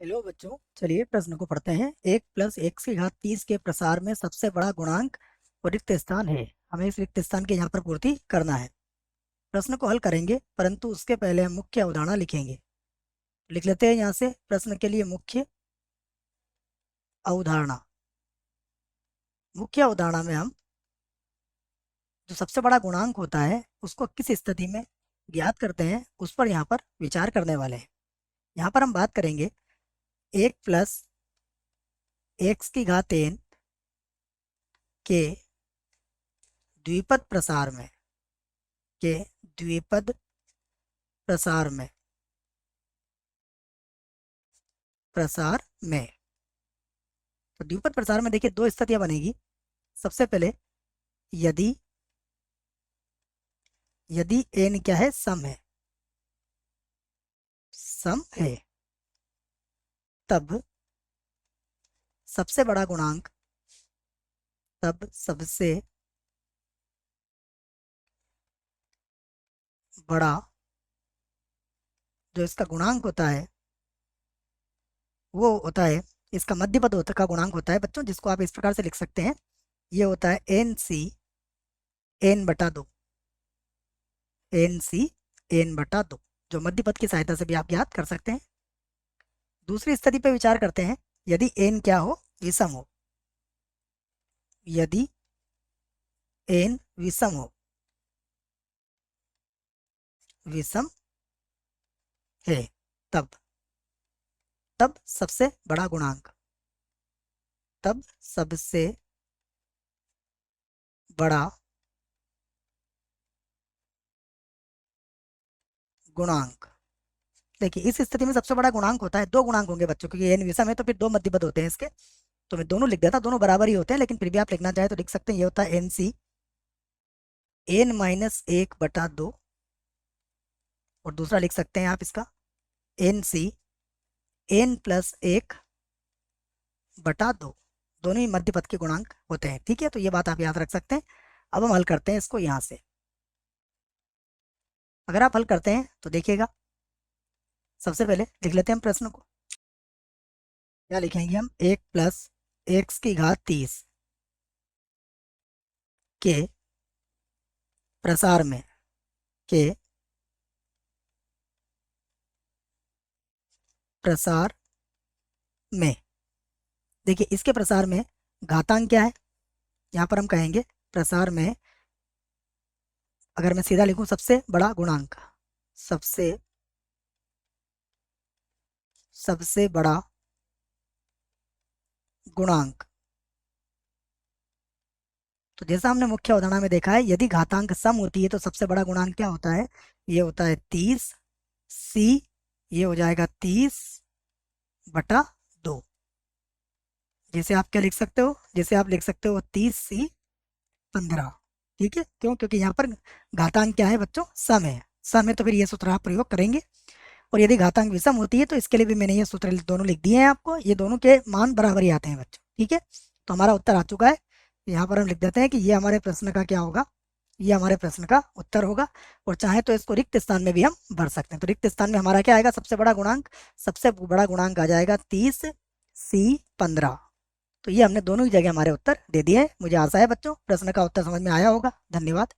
Hello बच्चों, चलिए प्रश्न को पढ़ते हैं। 1 + x की घात 30 के प्रसार में सबसे बड़ा गुणांक वो रिक्त स्थान है। हमें इस रिक्त स्थान की यहाँ पर पूर्ति करना है। प्रश्न को हल करेंगे, परंतु उसके पहले हम मुख्य अवधारणा लिखेंगे। लिख लेते हैं यहाँ से प्रश्न के लिए मुख्य अवधारणा। मुख्य अवधारणा में हम जो सबसे बड़ा गुणांक होता है उसको किस स्थिति में ज्ञात करते हैं उस पर यहाँ पर विचार करने वाले हैं। यहाँ पर हम बात करेंगे 1 + x की घात n के द्विपद प्रसार में प्रसार में तो द्विपद प्रसार में देखिए दो स्थितियां बनेगी। सबसे पहले यदि n क्या है, सम है तब सबसे बड़ा गुणांक सबसे बड़ा जो इसका गुणांक होता है वो होता है, इसका मध्यपद होता का गुणांक होता है बच्चों, जिसको आप इस प्रकार से लिख सकते हैं। ये होता है NC n/2, NC n/2, जो मध्यपद की सहायता से भी आप ज्ञात कर सकते हैं। दूसरी स्थिति पर विचार करते हैं, यदि n क्या हो, विषम हो। यदि n विषम हो, विषम है तब सबसे बड़ा गुणांक सबसे बड़ा गुणांक। देखिए इस स्थिति में सबसे बड़ा गुणांक होता है, दो गुणांक होंगे बच्चों, क्योंकि n विषम है तो फिर दो मध्यपद होते हैं इसके। तो मैं दोनों लिख देता, दोनों बराबर ही होते हैं, लेकिन फिर भी आप लिखना चाहे तो लिख सकते हैं। ये होता है NC n-1/2 और दूसरा लिख सकते हैं आप इसका NC n+1/2। दोनों ही मध्यपद के गुणांक होते हैं। ठीक है, तो ये बात आप याद रख सकते हैं। अब हम हल करते हैं इसको यहाँ से। अगर आप हल करते हैं तो देखिएगा, सबसे पहले लिख लेते हैं हम प्रश्न को। क्या लिखेंगे हम? 1 + x की घात 30 के प्रसार में देखिए इसके प्रसार में घातांक क्या है, यहाँ पर हम कहेंगे प्रसार में, अगर मैं सीधा लिखूं, सबसे बड़ा गुणांक, सबसे बड़ा गुणांक। तो जैसा हमने मुख्य अवधारणा में देखा है, यदि घातांक सम होती है तो सबसे बड़ा गुणांक क्या होता है? ये होता है 30C। ये हो जाएगा 30/2। जैसे आप क्या लिख सकते हो, 30C 15। ठीक है, क्यों? क्योंकि यहाँ पर घातांक क्या है बच्चों? सम है। सम है तो फिर ये सूत्र आप प्रयोग करेंगे। और यदि घातांक विषम होती है तो इसके लिए भी मैंने ये सूत्र दोनों लिख दिए हैं आपको। ये दोनों के मान बराबर ही आते हैं बच्चों। ठीक है, तो हमारा उत्तर आ चुका है। यहाँ पर हम लिख देते हैं कि ये हमारे प्रश्न का क्या होगा, ये हमारे प्रश्न का उत्तर होगा। और चाहे तो इसको रिक्त स्थान में भी हम भर सकते हैं। तो रिक्त स्थान में हमारा क्या आएगा? सबसे बड़ा गुणांक आ जाएगा 30C15। तो ये हमने दोनों ही जगह हमारे उत्तर दे दिए हैं। मुझे आशा है बच्चों प्रश्न का उत्तर समझ में आया होगा। धन्यवाद।